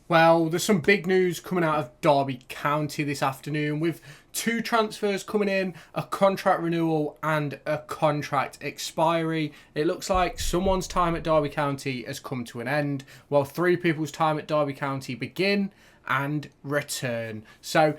Well, there's some big news coming out of Derby County this afternoon with two transfers coming in, a contract renewal and a contract expiry. It looks like someone's time at Derby County has come to an end, while three people's time at Derby County begin and return. So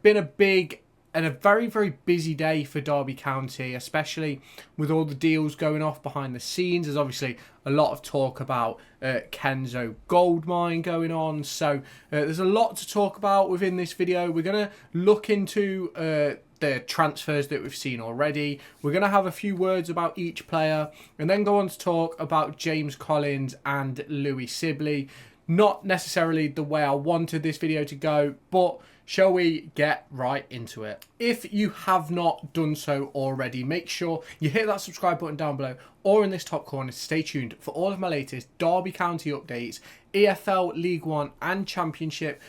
been a big and a very, very busy day for Derby County, especially with all the deals going off behind the scenes. There's obviously a lot of talk about Kenzo Goudmijn going on. So there's a lot to talk about within this video. We're going to look into the transfers that we've seen already. We're going to have a few words about each player and then go on to talk about James Collins and Louis Sibley. Not necessarily the way I wanted this video to go, but shall we get right into it? If you have not done so already, make sure you hit that subscribe button down below or in this top corner to stay tuned for all of my latest Derby County updates, EFL, League One and Championship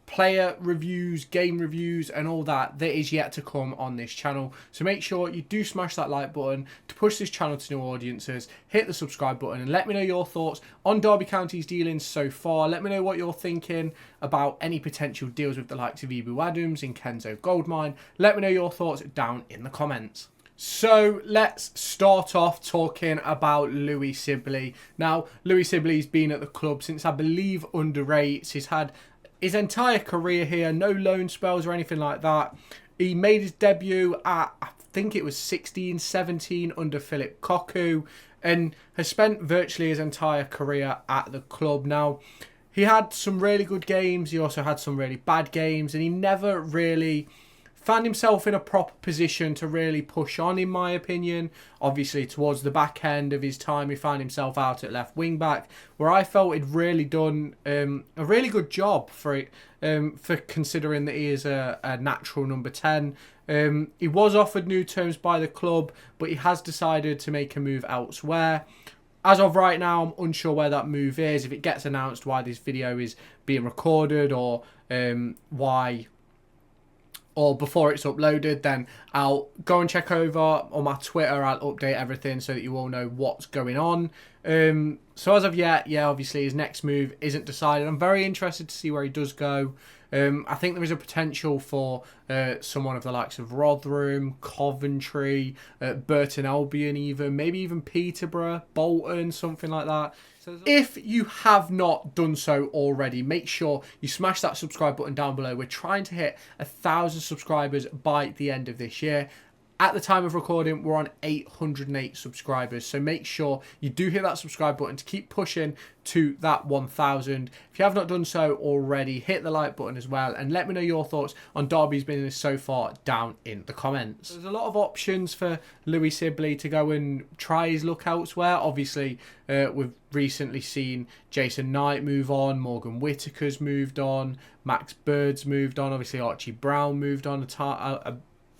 player reviews, game reviews and all that is yet to come on this channel. So make sure you do smash that like button to push this channel to new audiences, hit the subscribe button and let me know your thoughts on Derby County's dealings so far. Let me know what you're thinking about any potential deals with the likes of Ebou Adams and Kenzo Goudmijn. Let me know your thoughts down in the comments. So let's start off talking about Louis Sibley. Now, Louis Sibley's been at the club since I believe under Yates. He's had his entire career here, no loan spells or anything like that. He made his debut at, I think it was 16-17 under Philip Cocu and has spent virtually his entire career at the club. Now, he had some really good games. He also had some really bad games and he never really found himself in a proper position to really push on, in my opinion. Obviously, towards the back end of his time, he found himself out at left wing back, where I felt he'd really done a really good job for it, for considering that he is a natural number 10. He was offered new terms by the club, but he has decided to make a move elsewhere. As of right now, I'm unsure where that move is. If it gets announced why this video is being recorded or before it's uploaded, then I'll go and check over on my Twitter. I'll update everything so that you all know what's going on. So as of yet, yeah, obviously his next move isn't decided. I'm very interested to see where he does go. I think there is a potential for someone of the likes of Rotherham, Coventry, Burton Albion even, maybe even Peterborough, Bolton, something like that. So if you have not done so already, make sure you smash that subscribe button down below. We're trying to hit 1,000 subscribers by the end of this year. At the time of recording, we're on 808 subscribers. So make sure you do hit that subscribe button to keep pushing to that 1,000. If you have not done so already, hit the like button as well. And let me know your thoughts on Derby's business so far down in the comments. There's a lot of options for Louis Sibley to go and try his luck elsewhere. Obviously, we've recently seen Jason Knight move on. Morgan Whittaker's moved on. Max Bird's moved on. Obviously, Archie Brown moved on a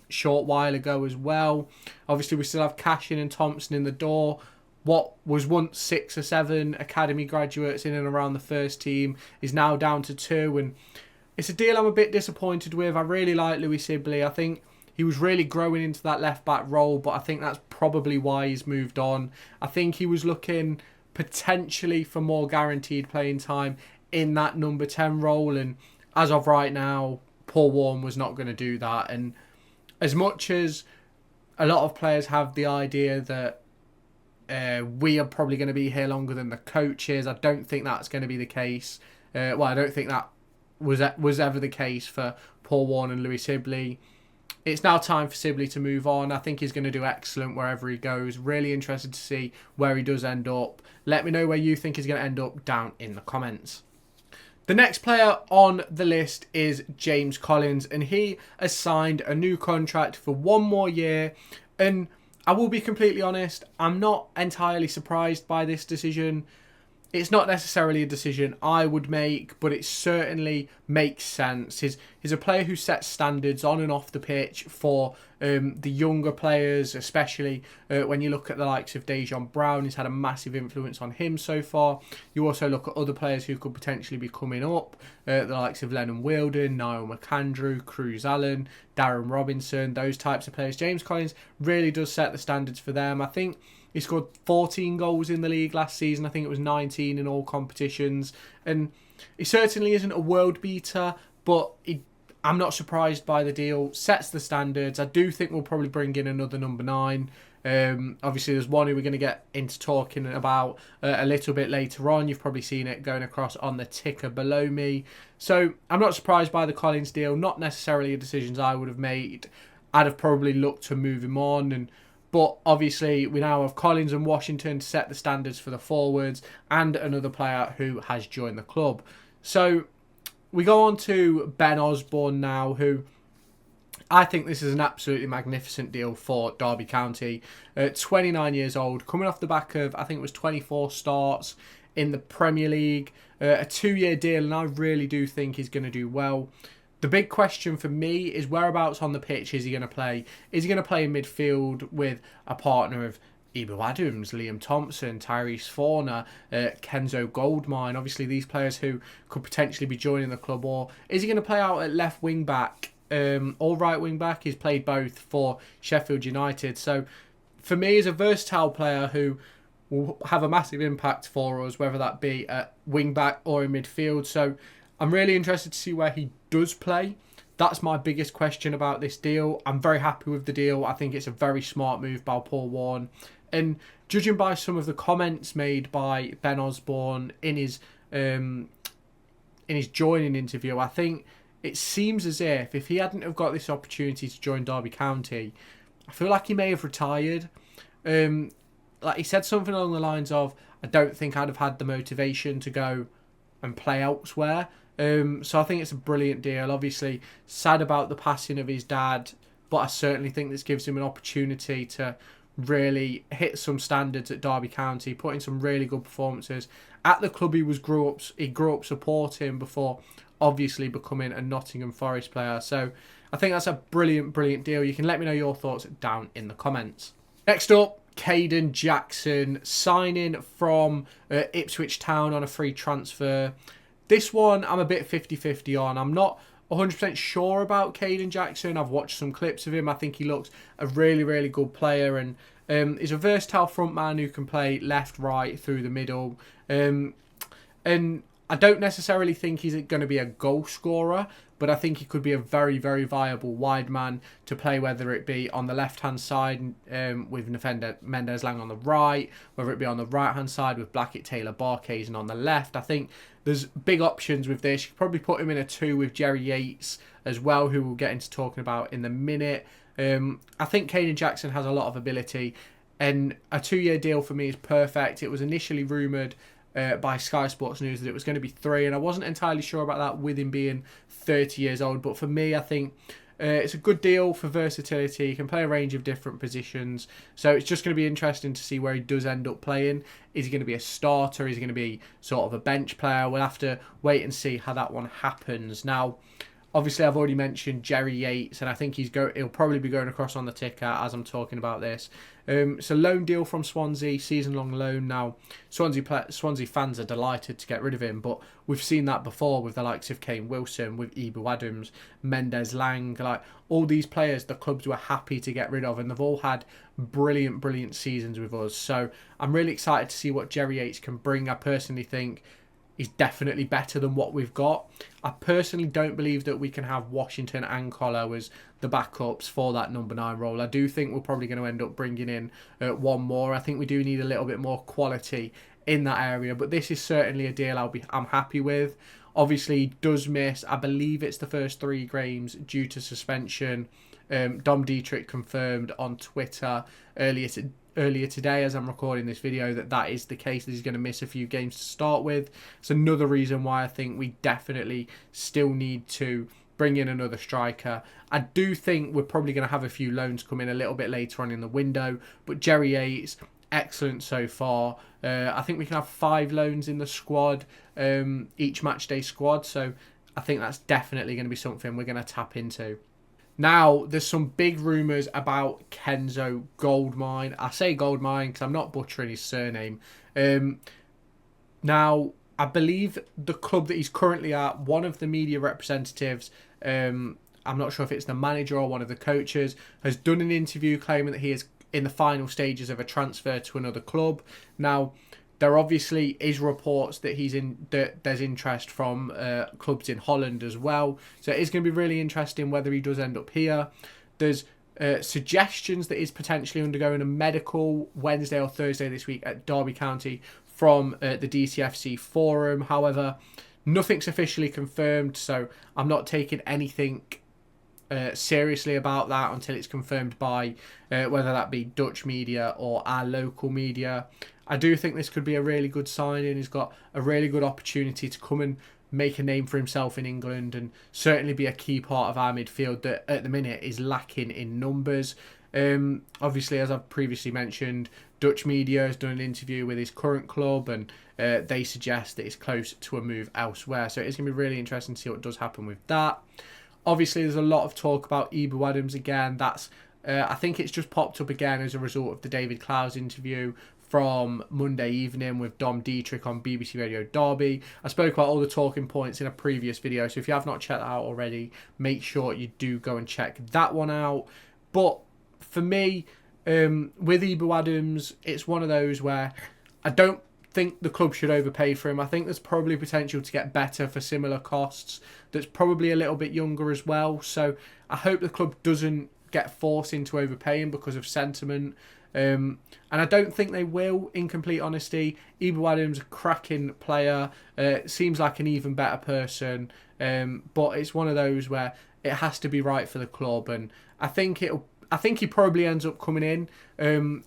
short while ago as well. Obviously, we still have Cashin and Thompson in the door. What was once 6 or 7 academy graduates in and around the first team is now down to 2, and it's a deal I'm a bit disappointed with. I really like Louis Sibley. I think he was really growing into that left back role, but I think that's probably why he's moved on. I think he was looking potentially for more guaranteed playing time in that number 10 role, and as of right now, Paul Warne was not going to do that. And as much as a lot of players have the idea that we are probably going to be here longer than the coaches, I don't think that's going to be the case. Well, I don't think that was ever the case for Paul Warne and Louis Sibley. It's now time for Sibley to move on. I think he's going to do excellent wherever he goes. Really interested to see where he does end up. Let me know where you think he's going to end up down in the comments. The next player on the list is James Collins, and he has signed a new contract for 1 more year. And I will be completely honest, I'm not entirely surprised by this decision. It's not necessarily a decision I would make, but it certainly makes sense. He's a player who sets standards on and off the pitch for the younger players, especially when you look at the likes of Dejan Brown. He's had a massive influence on him so far. You also look at other players who could potentially be coming up, the likes of Lennon Wilden, Niall McAndrew, Cruz Allen, Darren Robinson, those types of players. James Collins really does set the standards for them. I think he scored 14 goals in the league last season. I think it was 19 in all competitions. And he certainly isn't a world beater, but I'm not surprised by the deal. Sets the standards. I do think we'll probably bring in another number 9. Obviously, there's one who we're going to get into talking about a little bit later on. You've probably seen it going across on the ticker below me. So I'm not surprised by the Collins deal. Not necessarily decisions I would have made. I'd have probably looked to move him on. But obviously, we now have Collins and Washington to set the standards for the forwards and another player who has joined the club. So we go on to Ben Osborn now, who I think this is an absolutely magnificent deal for Derby County. 29 years old, coming off the back of, I think it was 24 starts in the Premier League. A 2-year deal, and I really do think he's going to do well. The big question for me is whereabouts on the pitch is he going to play? Is he going to play in midfield with a partner of Ebou Adams, Liam Thompson, Tyrese Forner, Kenzo Goudmijn? Obviously, these players who could potentially be joining the club. Or is he going to play out at left wing back or right wing back? He's played both for Sheffield United. So for me, he's a versatile player who will have a massive impact for us, whether that be at wing back or in midfield. So I'm really interested to see where he does play. That's my biggest question about this deal. I'm very happy with the deal. I think it's a very smart move by Paul Warne. And judging by some of the comments made by Ben Osborn in his joining interview, I think it seems as if he hadn't have got this opportunity to join Derby County, I feel like he may have retired. Like he said something along the lines of, I don't think I'd have had the motivation to go and play elsewhere. So I think it's a brilliant deal. Obviously, sad about the passing of his dad, but I certainly think this gives him an opportunity to really hit some standards at Derby County, put in some really good performances at the club he grew up supporting before obviously becoming a Nottingham Forest player. So I think that's a brilliant deal. You can let me know your thoughts down in the comments. Next up, Kayden Jackson signing from Ipswich Town on a free transfer. This one I'm a bit 50-50 on. I'm not 100% sure about Kayden Jackson. I've watched some clips of him. I think he looks a really good player, and he's a versatile front man who can play left, right, through the middle. And I don't necessarily think he's going to be a goal scorer, but I think he could be a very viable wide man to play, whether it be on the left-hand side with Mendez-Laing on the right, whether it be on the right-hand side with Blackett, Taylor, Barkhuizen on the left. I think there's big options with this. You could probably put him in a 2 with Jerry Yates as well, who we'll get into talking about in a minute. I think Kayden Jackson has a lot of ability, and a 2-year deal for me is perfect. It was initially rumoured by Sky Sports News that it was going to be 3, and I wasn't entirely sure about that with him being 30 years old. But for me, I think it's a good deal for versatility. He can play a range of different positions, so it's just going to be interesting to see where he does end up playing. Is he going to be a starter? Is he going to be sort of a bench player? We'll have to wait and see how that one happens. Now, obviously, I've already mentioned Jerry Yates, and I think he'll probably be going across on the ticker as I'm talking about this. It's a loan deal from Swansea, season-long loan. Now, Swansea fans are delighted to get rid of him, but we've seen that before with the likes of Kane Wilson, with Ebou Adams, Mendez-Laing. Like, all these players the clubs were happy to get rid of, and they've all had brilliant seasons with us. So I'm really excited to see what Jerry Yates can bring. I personally think he's definitely better than what we've got. I personally don't believe that we can have Washington and Colo as the backups for that number 9 role. I do think we're probably going to end up bringing in one more. I think we do need a little bit more quality in that area, but this is certainly a deal I'm happy with. Obviously, he does miss, I believe it's the first 3 games due to suspension. Dom Dietrich confirmed on Twitter earlier today as I'm recording this video that is the case, that he's going to miss a few games to start with. It's another reason why I think we definitely still need to bring in another striker. I do think we're probably going to have a few loans come in a little bit later on in the window, but Jerry Yates, excellent so far. I think we can have 5 loans in the squad, each matchday squad, so I think that's definitely going to be something we're going to tap into. Now, there's some big rumours about Kenzo Goudmijn. I say Goudmijn because I'm not butchering his surname. Now, I believe the club that he's currently at, one of the media representatives, I'm not sure if it's the manager or one of the coaches, has done an interview claiming that he is in the final stages of a transfer to another club. Now, There obviously is reports that there's interest from clubs in Holland as well. So it is going to be really interesting whether he does end up here. There's suggestions that he's potentially undergoing a medical Wednesday or Thursday this week at Derby County from the DCFC forum. However, nothing's officially confirmed, so I'm not taking anything seriously about that until it's confirmed by whether that be Dutch media or our local media. I do think this could be a really good signing. He's got a really good opportunity to come and make a name for himself in England and certainly be a key part of our midfield that at the minute is lacking in numbers. Obviously, as I've previously mentioned, Dutch media has done an interview with his current club and they suggest that he's close to a move elsewhere. So it's going to be really interesting to see what does happen with that. Obviously, there's a lot of talk about Ebou Adams again. That's I think it's just popped up again as a result of the David Clowes interview from Monday evening with Dom Dietrich on BBC Radio Derby. I spoke about all the talking points in a previous video, so if you have not checked that out already, make sure you do go and check that one out. But for me, with Ebou Adams, it's one of those where I don't think the club should overpay for him. I think there's probably potential to get better for similar costs. That's probably a little bit younger as well. So I hope the club doesn't get forced into overpaying because of sentiment. And I don't think they will, in complete honesty. Ebou Adams, a cracking player, seems like an even better person. But it's one of those where it has to be right for the club, and I think he probably ends up coming in.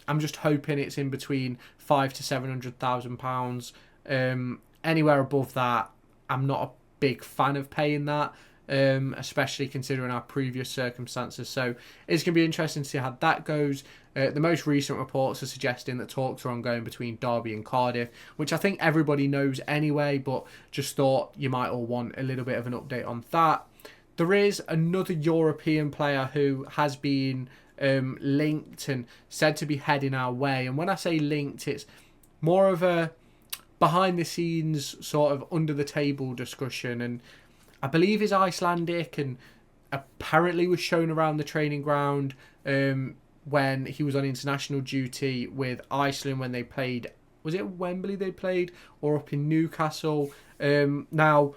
I'm just hoping it's in between £500,000 to £700,000. Anywhere above that, I'm not a big fan of paying that. Especially considering our previous circumstances. So it's going to be interesting to see how that goes. The most recent reports are suggesting that talks are ongoing between Derby and Cardiff, which I think everybody knows anyway, but just thought you might all want a little bit of an update on that. There is another European player who has been linked and said to be heading our way. And when I say linked, it's more of a behind the scenes sort of under the table discussion, and I believe he's Icelandic and apparently was shown around the training ground when he was on international duty with Iceland when they played. Was it Wembley they played or up in Newcastle? Now,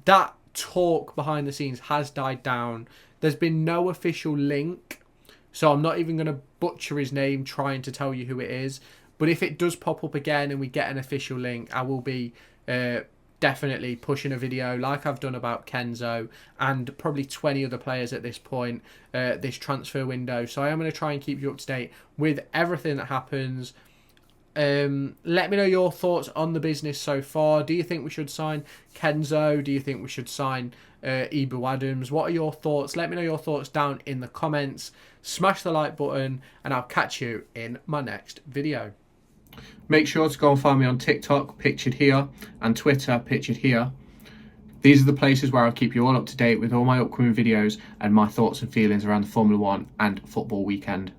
that talk behind the scenes has died down. There's been no official link, so I'm not even going to butcher his name trying to tell you who it is. But if it does pop up again and we get an official link, I will be definitely pushing a video like I've done about Kenzo and probably 20 other players at this point, this transfer window. So I am going to try and keep you up to date with everything that happens. Let me know your thoughts on the business so far. Do you think we should sign Kenzo? Do you think we should sign Ebou Adams? What are your thoughts? Let me know your thoughts down in the comments. Smash the like button and I'll catch you in my next video. Make sure to go and find me on TikTok, pictured here, and Twitter, pictured here. These are the places where I'll keep you all up to date with all my upcoming videos and my thoughts and feelings around the Formula 1 and football weekend.